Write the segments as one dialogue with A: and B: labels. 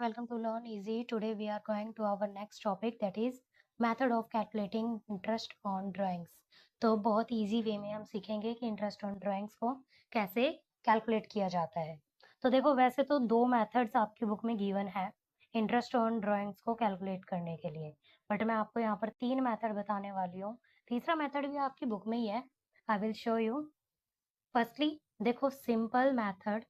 A: welcome to Learn Easy. Today we are going to our next topic, that is method of calculating interest on drawings. तो बहुत easy way में हम सीखेंगे कि interest on drawings को कैसे calculate किया जाता है। तो देखो, वैसे तो दो methods आपकी बुक में given है interest on drawings को calculate करने के लिए, बट मैं आपको यहाँ पर तीन method बताने वाली हूँ। तीसरा method भी आपकी बुक में ही है, I will show you. Firstly, देखो simple method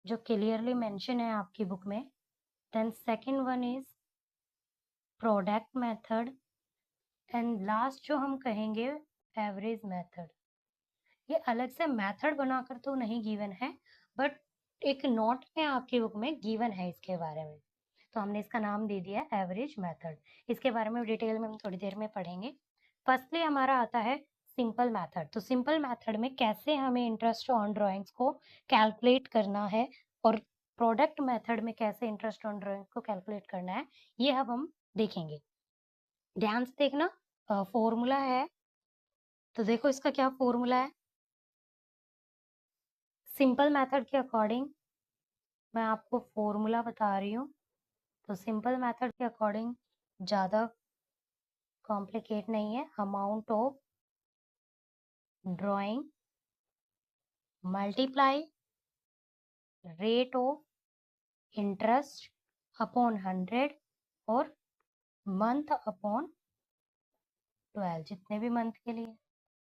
A: जो क्लियरली मेंशन है आपकी बुक में। Then second one is product method and last जो हम कहेंगे एवरेज मेथड। ये अलग से मेथड बनाकर तो नहीं गिवन है, बट एक नोट में आपकी बुक में गिवन है इसके बारे में, तो हमने इसका नाम दे दिया है एवरेज मेथड। इसके बारे में डिटेल में हम थोड़ी देर में पढ़ेंगे। फर्स्टली हमारा आता है सिंपल मेथड। तो सिंपल मेथड में कैसे हमें इंटरेस्ट ऑन ड्राइंग्स को कैलकुलेट करना है और प्रोडक्ट मेथड में कैसे इंटरेस्ट ऑन ड्राइंग्स को कैलकुलेट करना है, ये अब हम देखेंगे। ध्यान से देखना, फॉर्मूला है, तो देखो इसका क्या फॉर्मूला है। सिंपल मेथड के अकॉर्डिंग मैं आपको फॉर्मूला बता रही हूँ। तो सिंपल मेथड के अकॉर्डिंग ज़्यादा कॉम्प्लिकेट नहीं है। Amount of drawing multiply rate of interest upon 100 और मंथ अपॉन 12, जितने भी मंथ के लिए।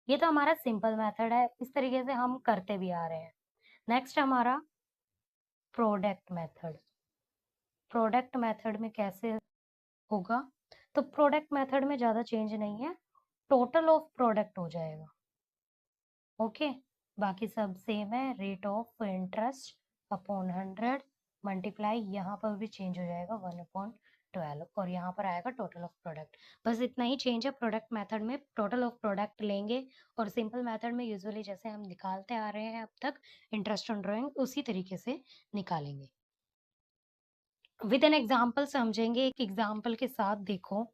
A: ये तो हमारा सिंपल मेथड है, इस तरीके से हम करते भी आ रहे हैं। नेक्स्ट हमारा प्रोडक्ट मेथड। प्रोडक्ट मेथड में कैसे होगा, तो प्रोडक्ट मेथड में ज़्यादा चेंज नहीं है, टोटल ऑफ प्रोडक्ट हो जाएगा। ओके, बाकी सब सेम है। Rate of interest upon 100 multiply, यहाँ पर भी चेंज हो जाएगा 1/12 और यहाँ पर आएगा टोटल ऑफ प्रोडक्ट। बस इतना ही चेंज है। प्रोडक्ट मेथड में टोटल ऑफ प्रोडक्ट लेंगे और सिंपल मेथड में यूजुअली जैसे हम निकालते आ रहे हैं अब तक इंटरेस्ट ऑन ड्राइंग, उसी तरीके से निकालेंगे। विद एन एग्जाम्पल समझेंगे। एक एग्जाम्पल के साथ देखो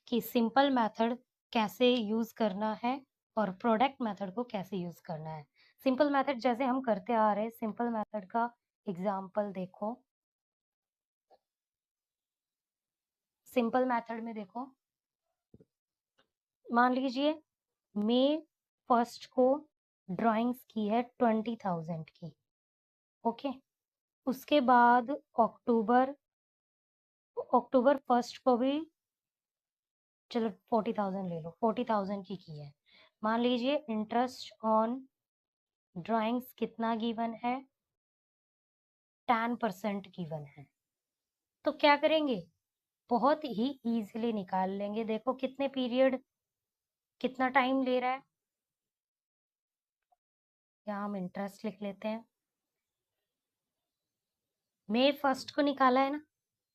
A: कि सिंपल मेथड कैसे यूज करना है और प्रोडक्ट मेथड को कैसे यूज करना है। सिंपल मेथड जैसे हम करते आ रहे हैं, सिंपल मेथड का एग्जाम्पल देखो। सिंपल मेथड में देखो, मान लीजिए मई 1 को ड्राइंग्स की है 20,000 की। ओके, उसके बाद अक्टूबर 1 को भी, चलो 40,000 ले लो, 40,000 की है। मान लीजिए इंटरेस्ट ऑन ड्राइंग्स कितना गिवन है, 10% गिवन है। तो क्या करेंगे, बहुत ही इजीली निकाल लेंगे। देखो कितने पीरियड, कितना टाइम ले रहा है, यहाँ हम इंटरेस्ट लिख लेते हैं। मई 1 को निकाला है ना,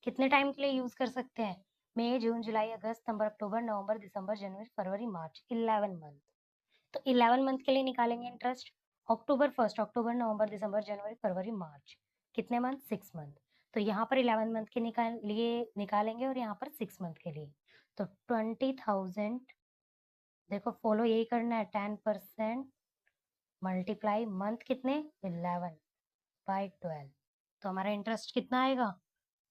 A: कितने टाइम के लिए यूज कर सकते हैं, मई, जून, जुलाई, अगस्त, सितंबर, अक्टूबर, नवंबर, दिसंबर, जनवरी, फरवरी, मार्च, 11 मंथ। तो 11 मंथ के लिए निकालेंगे इंटरेस्ट। अक्टूबर 1, अक्टूबर, नवंबर, दिसंबर, जनवरी, फरवरी, मार्च, कितने मंथ, 6 मंथ। तो यहाँ पर 11 मंथ के लिए निकालेंगे और यहाँ पर 6 मंथ के लिए। तो 20,000, देखो फॉलो यही करना है, 10% मल्टीप्लाई मंथ कितने, 11/12। तो हमारा इंटरेस्ट कितना आएगा,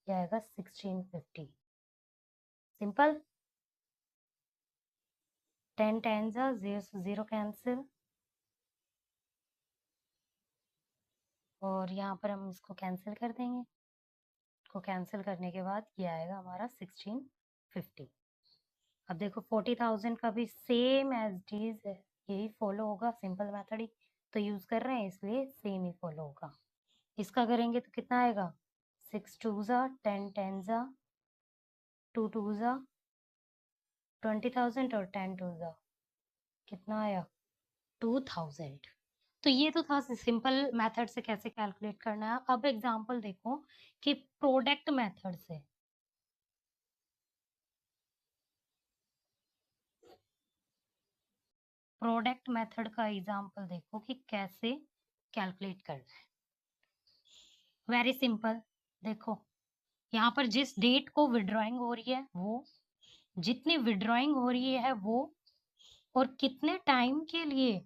A: ये आएगा 1650। सिंपल। 10 10 0 0 कैंसिल, और यहाँ पर हम इसको कैंसिल कर देंगे। को कैंसिल करने के बाद ये आएगा हमारा 1650। अब देखो 40,000 का भी सेम एज इट इज यही फॉलो होगा, सिंपल मेथड ही तो यूज कर रहे हैं इसलिए सेम ही फॉलो होगा। इसका करेंगे तो कितना आएगा, 6 2 10 10 2 2 20,000 और 10 2 कितना आया, 2,000। तो ये तो था सिंपल मेथड से कैसे कैलकुलेट करना है। अब एग्जांपल देखो कि प्रोडक्ट मेथड से। प्रोडक्ट मेथड का एग्जांपल देखो कि कैसे कैलकुलेट करना है। Very simple. देखो यहाँ पर जिस डेट को विड्रॉइंग हो रही है वो, जितनी विड्रॉइंग हो रही है वो, और कितने टाइम के लिए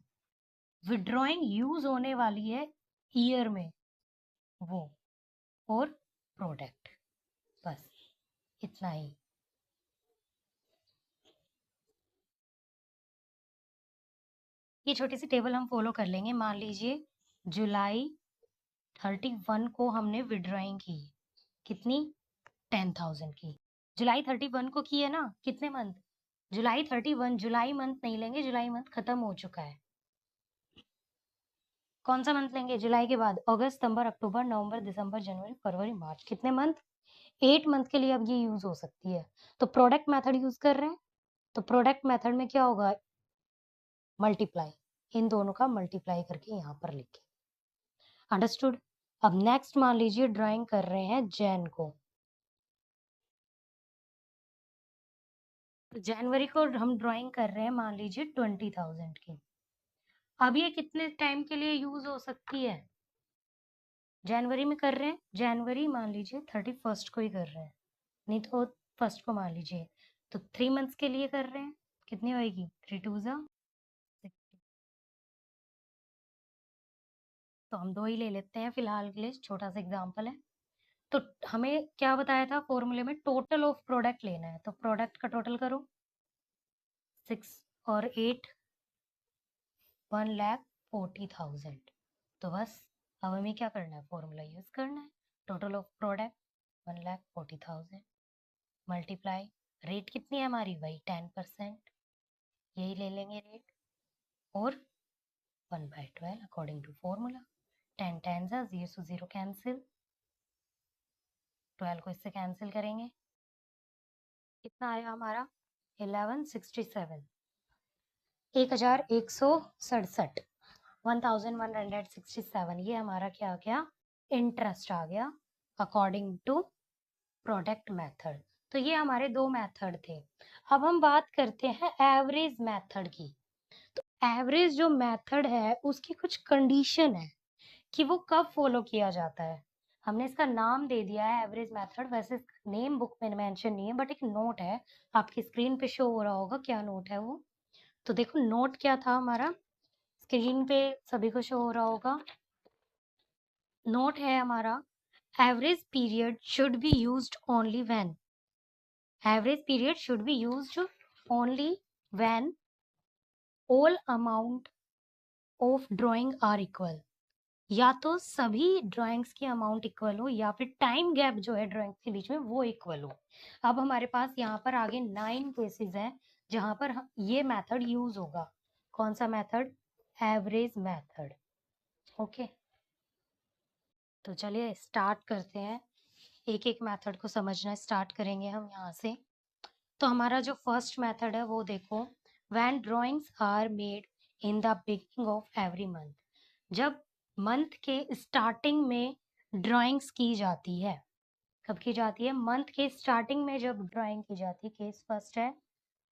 A: विड्रॉइंग यूज होने वाली है ईयर में वो। और प्रोडक्ट, बस इतना ही। ये छोटी सी टेबल हम फॉलो कर लेंगे। मान लीजिए जुलाई 31 को हमने विड्रॉइंग की, कितनी, 10,000 की। जुलाई 31 को की है ना, कितने मंथ, जुलाई 31, जुलाई मंथ नहीं लेंगे, जुलाई मंथ खत्म हो चुका है। कौन सा मंथ लेंगे जुलाई के बाद, अगस्त, सितंबर, अक्टूबर, नवंबर, दिसंबर, जनवरी, फरवरी, मार्च, कितने मंथ, 8 मंथ के लिए अब ये यूज हो सकती है। तो प्रोडक्ट मेथड यूज कर रहे हैं, तो प्रोडक्ट मेथड में क्या होगा, मल्टीप्लाई, इन दोनों का मल्टीप्लाई करके यहाँ पर लिखे। अंडरस्टूड। अब नेक्स्ट मान लीजिए ड्राइंग कर रहे हैं जैन को, तो जनवरी को हम ड्राइंग कर रहे हैं मान लीजिए 20,000 की। अब ये कितने टाइम के लिए यूज हो सकती है, जनवरी में कर रहे हैं, जनवरी मान लीजिए 31 को ही कर रहे हैं, नहीं तो फर्स्ट को मान लीजिए, तो 3 मंथ्स के लिए कर रहे हैं, कितनी होएगी, 3 2 जा 60। तो हम 2 ही ले लेते हैं फिलहाल के लिए, छोटा सा एग्जाम्पल है। तो हमें क्या बताया था फॉर्मूले में, टोटल ऑफ प्रोडक्ट लेना है, तो प्रोडक्ट का टोटल करो, 6 और 8, 1,40,000। तो बस अब हमें क्या करना है, फॉर्मूला यूज करना है, total of product 1,40,000 multiply, rate कितनी है हमारी, वही 10%, यही ले लेंगे रेट, और 1/12 अकॉर्डिंग टू फॉर्मूला। 10 10 जा 0 से 0 कैंसिल, 12 को इससे कैंसिल करेंगे, कितना आया हमारा, 1167, 1167, 1167, ये हमारा क्या आ गया, इंटरेस्ट आ गया अकॉर्डिंग टू प्रोडक्ट मेथड। तो ये हमारे 2 मेथड थे। अब हम बात करते हैं एवरेज मेथड की। तो एवरेज जो मेथड है उसकी कुछ कंडीशन है कि वो कब फॉलो किया जाता है। हमने इसका नाम दे दिया है एवरेज मेथड, वैसे नेम बुक में मेंशन नहीं है, बट एक नोट है, आपकी स्क्रीन पे शो हो रहा होगा क्या नोट है वो। तो देखो नोट क्या था हमारा, स्क्रीन पे सभी को शो हो रहा होगा। नोट है हमारा, average period should be used only when, average period should be used only when all amount of drawing are equal, या तो सभी ड्राइंग्स की अमाउंट इक्वल हो या फिर टाइम गैप जो है ड्राइंग्स के बीच में वो इक्वल हो। अब हमारे पास यहाँ पर आगे 9 केसेस हैं जहां पर ये मेथड यूज होगा। कौन सा मेथड, एवरेज मेथड। ओके, तो चलिए स्टार्ट करते हैं, एक एक मेथड को समझना स्टार्ट करेंगे हम यहाँ से। तो हमारा जो फर्स्ट मेथड है वो देखो, when drawings are made in the beginning of every month, जब मंथ के स्टार्टिंग में ड्राइंग्स की जाती है, कब की जाती है, मंथ के स्टार्टिंग में जब ड्राइंग की जाती है, केस फर्स्ट है,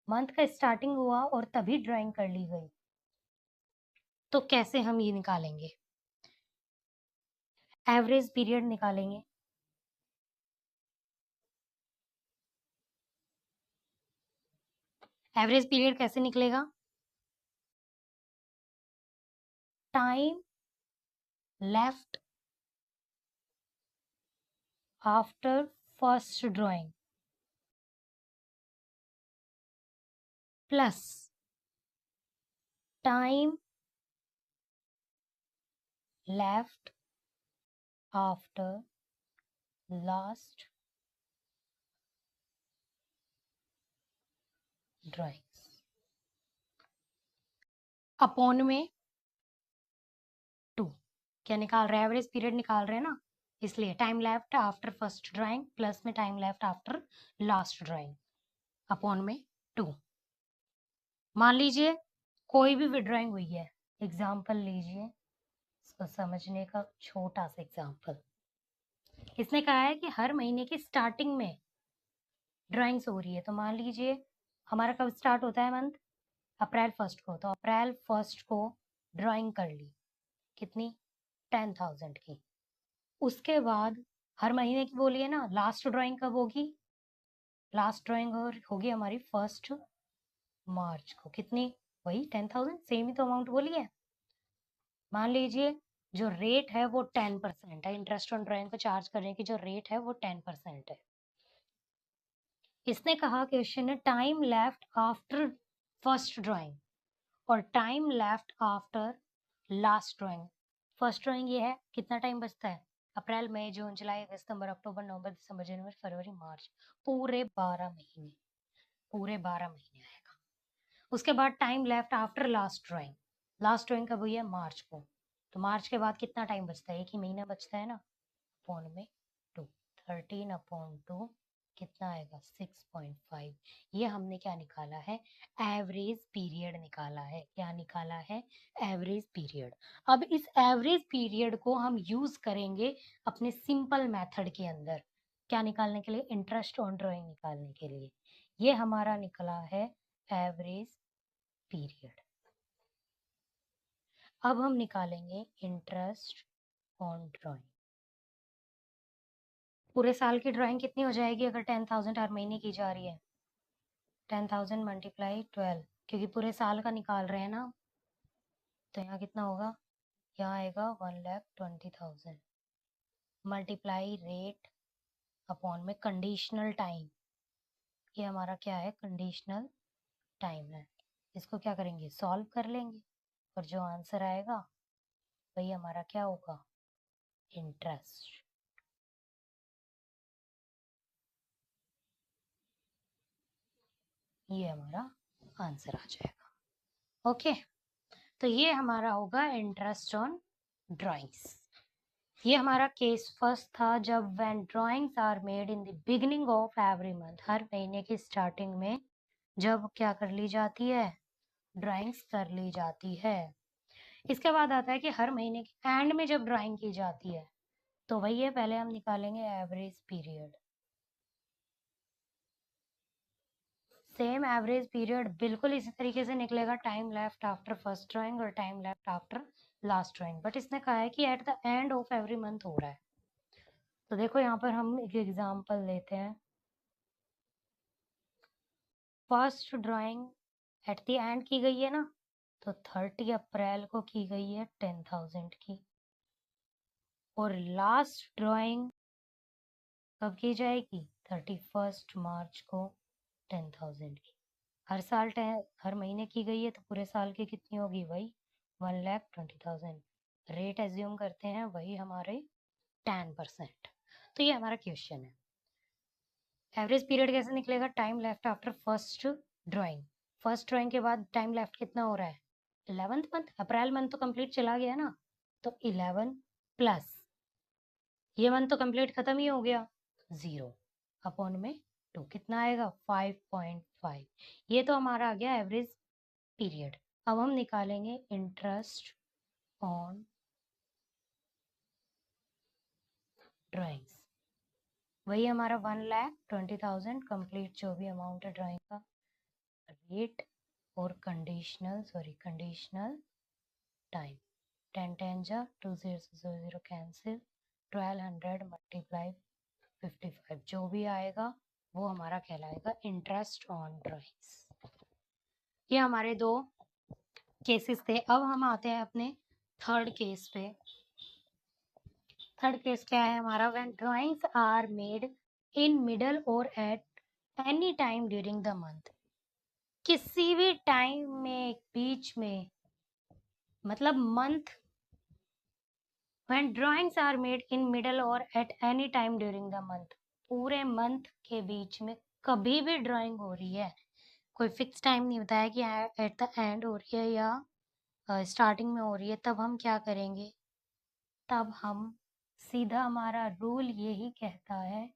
A: मंथ का स्टार्टिंग हुआ और तभी ड्राइंग कर ली गई, तो कैसे हम ये निकालेंगे, एवरेज पीरियड निकालेंगे। एवरेज पीरियड कैसे निकलेगा, time left after first drawing plus time left after last drawings upon में 2। क्या निकाल रहे हैं, एवरेज पीरियड निकाल रहे हैं ना, इसलिए time left after first drawing plus में time left after last drawing upon में 2। मान लीजिए कोई भी विड्रॉइंग हुई है, एग्जाम्पल लीजिए, इसको समझने का छोटा सा एग्जाम्पल। इसने कहा है कि हर महीने की स्टार्टिंग में ड्राइंग्स हो रही है, तो मान लीजिए हमारा कब स्टार्ट होता है मंथ, अप्रैल फर्स्ट को, तो अप्रैल फर्स्ट को ड्राइंग कर ली, कितनी, 10,000 की। उसके बाद हर महीने की बोली है ना, लास्ट ड्राइंग कब होगी, लास्ट ड्राइंग होगी हमारी 1 मार्च को, कितनी, वही 10,000, सेम ही तो अमाउंट बोली है। मान लीजिए जो रेट है वो 10% है, इंटरेस्ट ऑन ड्राइंग को चार्ज करने की जो रेट है वो 10% है। इसने कहा क्वेश्चन है time left after first drawing और time left after last drawing. First drawing ये है, कितना टाइम बचता है? अप्रैल, मई, जून, जुलाई, अगस्त, सितंबर, अक्टूबर, नवंबर, दिसंबर, जनवरी, फरवरी, मार्च, पूरे 12 महीने, पूरे 12 महीने आएगा। उसके बाद time left after last drawing, last drawing कब हुई है? मार्च को, तो मार्च के बाद कितना टाइम बचता है? एक ही महीना बचता है ना, अपॉन में 2, 13/2 कितना आएगा? 6.5। ये हमने क्या निकाला है? एवरेज पीरियड निकाला है। क्या निकाला है? Average period. अब इस एवरेज पीरियड को हम यूज करेंगे अपने सिंपल मेथड के अंदर, क्या निकालने के लिए? इंटरेस्ट ऑन ड्राइंग निकालने के लिए। ये हमारा निकला है एवरेज पीरियड। अब हम निकालेंगे इंटरेस्ट ऑन ड्राइंग। पूरे साल की ड्राइंग कितनी हो जाएगी अगर 10,000 हर महीने की जा रही है? 10,000 मल्टीप्लाई 12, क्योंकि पूरे साल का निकाल रहे हैं ना, तो यहाँ कितना होगा? यहाँ आएगा 1,20,000 मल्टीप्लाई रेट अपॉन में कंडीशनल टाइम। ये हमारा क्या है? कंडीशनल टाइम है। इसको क्या करेंगे? सॉल्व कर लेंगे और जो आंसर आएगा वही हमारा क्या होगा? इंटरेस्ट। ये हमारा आंसर आ जाएगा। ओके, तो ये हमारा होगा इंटरेस्ट ऑन ड्राइंग्स। ये हमारा केस फर्स्ट था, जब when drawings are made in the beginning of every month, हर महीने की स्टार्टिंग में जब क्या कर ली जाती है? ड्राइंग्स कर ली जाती है। इसके बाद आता है कि हर महीने के एंड में जब ड्राइंग की जाती है, तो वही है, पहले हम निकालेंगे average period. Same average period बिल्कुल इसी तरीके से निकलेगा, time left after first drawing और time left after last drawing, but इसने कहा है कि at the end of every month हो रहा है। तो देखो यहाँ पर हम एक एग्जांपल लेते हैं। First drawing eight the and की गई है ना, तो 30 अप्रैल को की गई है 10,000 की, और लास्ट ड्राइंग कब की जाएगी? 31 मार्च को 10,000 की। हर साल हर महीने की गई है, तो पूरे साल की कितनी होगी? वही 1,20,000। रेट एज्यूम करते हैं वही हमारे 10%। तो ये हमारा क्वेश्चन है। एवरेज पीरियड कैसे निकलेगा? Time left after first drawing. First drawing के बाद टाइम लेफ्ट कितना हो रहा है? 11th मंथ, अप्रैल मंथ तो कंप्लीट चला गया ना, तो 11 प्लस ये मंथ तो कंप्लीट खत्म ही हो गया, 0 अपॉन में 2 कितना आएगा? 5.5। ये तो हमारा आ गया एवरेज पीरियड। अब हम निकालेंगे इंटरेस्ट ऑन ड्राइंग्स। वही हमारा 1,20,000 कंप्लीट जो भी अमाउंट है ड्राइंग का, रेट और कंडीशनल टाइम। 10 10 जा 2 0 0 कैंसिल, 1200 मल्टीप्लाई 55, जो भी आएगा वो हमारा कहलाएगा इंटरेस्ट ऑन ड्राइंग्स। ये हमारे दो केसेस थे। अब हम आते हैं अपने थर्ड केस पे। थर्ड केस क्या है हमारा? When drawings are made in middle और at any time during the month. किसी भी टाइम में, बीच में, मतलब month, when drawings are made in middle और at any time during the month, पूरे मंथ के बीच में कभी भी ड्राइंग हो रही है, कोई फिक्स टाइम नहीं बताया कि एट द एंड हो रही है या स्टार्टिंग में हो रही है, तब हम क्या करेंगे? तब हम सीधा, हमारा रूल यही कहता है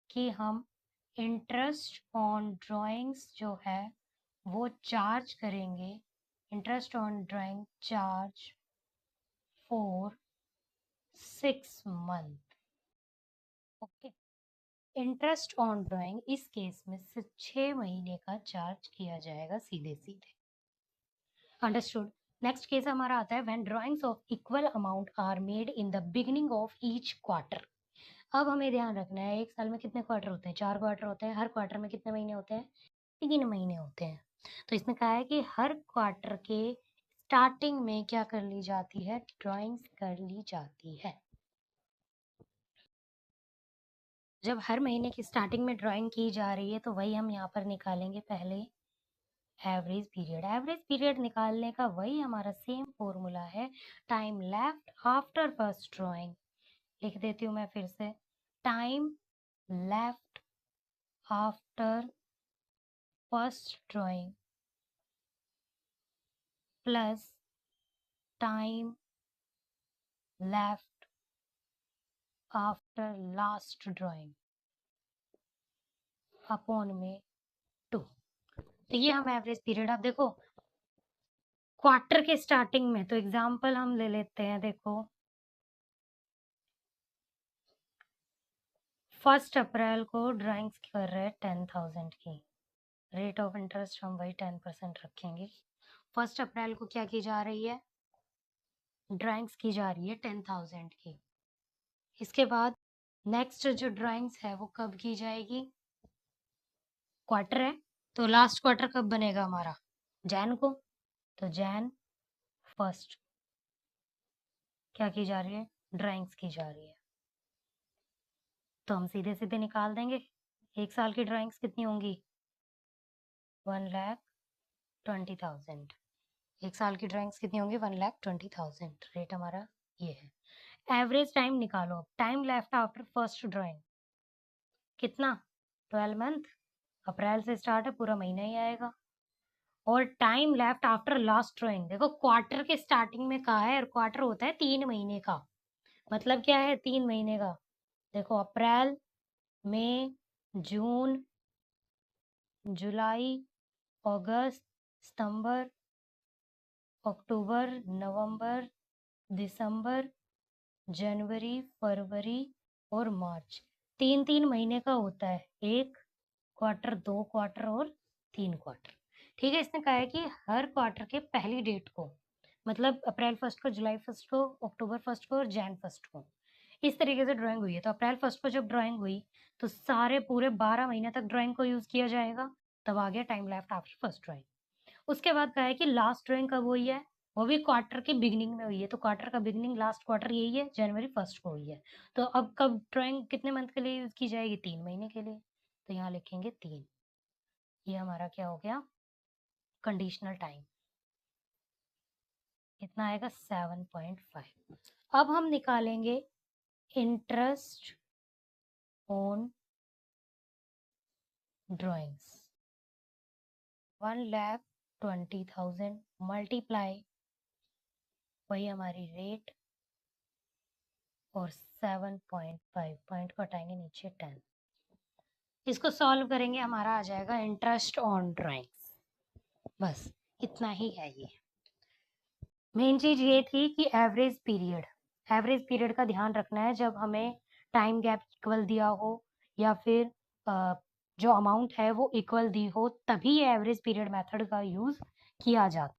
A: कि हम इंटरेस्ट ऑन ड्राइंग्स जो है वो चार्ज करेंगे। Interest on drawing charge for 6 month. Okay, interest on drawing इस केस में सिर्फ 6 महीने का चार्ज किया जाएगा, सीधे सीधे। अंडरस्टूड। नेक्स्ट केस हमारा आता है when drawings of equal amount are made in the beginning of each quarter. अब हमें ध्यान रखना है, एक साल में कितने क्वार्टर होते हैं? 4 क्वार्टर होते हैं। हर क्वार्टर में कितने महीने होते हैं? 3 महीने होते हैं। तो इसने कहा है कि हर क्वार्टर के स्टार्टिंग में क्या कर ली जाती है, ड्राइंग्स कर ली जाती है। जब हर महीने की स्टार्टिंग में ड्राइंग की जा रही है तो वही हम यहाँ पर निकालेंगे पहले एवरेज पीरियड। एवरेज पीरियड निकालने का वही हमारा सेम फॉर्मूला है, time left after first drawing. लिख देती हूँ मैं फिर से, time left after first drawing plus time left after last drawing upon में 2। तो ये हम एवरेज पीरियड, आप देखो क्वार्टर के स्टार्टिंग में, तो एग्जांपल हम ले लेते हैं। देखो 1 अप्रैल को ड्राइंग्स कर रहे हैं 10,000 की, रेट ऑफ इंटरेस्ट हम वही 10% रखेंगे। 1 अप्रैल को क्या की जा रही है, ड्राइंग्स की जा रही है 10,000 की। इसके बाद नेक्स्ट जो ड्राइंग्स है वो कब की जाएगी, क्वार्टर है तो लास्ट क्वार्टर कब बनेगा हमारा, जैन को, तो जैन 1 क्या की जा रही है, ड्राइंग्स की जा रही है। तो हम सीधे सीधे निकाल देंगे, एक साल की ड्राइंग्स कितनी होंगी, 1,20,000। एक साल की ड्राइंग्स कितनी होंगी, 1,20,000। रेट हमारा ये है। एवरेज टाइम निकालो, time left after first drawing कितना, 12 मंथ, अप्रैल से स्टार्ट है, पूरा महीना ही आएगा। और time left after last drawing, देखो क्वार्टर के स्टार्टिंग में कहा है, और क्वार्टर होता है 3 महीने का, मतलब क्या है 3 महीने का। देखो अप्रैल, मई, जून, जुलाई, अगस्त, सितंबर, अक्टूबर, नवंबर, दिसंबर, जनवरी, फरवरी और मार्च। 3-3 महीने का होता है, 1 क्वार्टर, 2 क्वार्टर और 3 क्वार्टर। ठीक है, इसने कहा है कि हर क्वार्टर के पहली डेट को, मतलब अप्रैल 1 को, जुलाई 1 को, अक्टूबर 1 को और जैन 1 को, इस तरीके से ड्राइंग हुई है। तो अप्रैल 1 को जब ड्राइंग हुई तो सारे पूरे 12 महीने तक ड्राइंग को यूज किया जाएगा, तब आ गया time left after first drawing. उसके बाद कहा है कि लास्ट ड्राइंग कब हुई है, वो भी क्वार्टर के बिगनिंग में हुई है, तो क्वार्टर का बिगनिंग लास्ट क्वार्टर यही है, जनवरी 1 को हुई है। तो अब कब ड्राइंग कितने मंथ के लिए यूज की जाएगी, 3 महीने के लिए, तो यहाँ लिखेंगे 3। ये हमारा क्या हो गया, कंडीशनल टाइम कितना आएगा, 7.5। अब हम निकालेंगे इंटरेस्ट ऑन ड्राइंग्स। 1,20,000 मल्टीप्लाई, वही हमारी रेट, और 7.5 पॉइंट को हटाएंगे नीचे 10। इसको सॉल्व करेंगे, हमारा आ जाएगा इंटरेस्ट ऑन ड्राइंग्स। बस इतना ही है। ये मेन चीज ये थी कि एवरेज पीरियड का ध्यान रखना है जब हमें टाइम गैप इक्वल दिया हो, या फिर जो अमाउंट है वो इक्वल दी हो, तभी ये एवरेज पीरियड मेथड का यूज किया जाता है।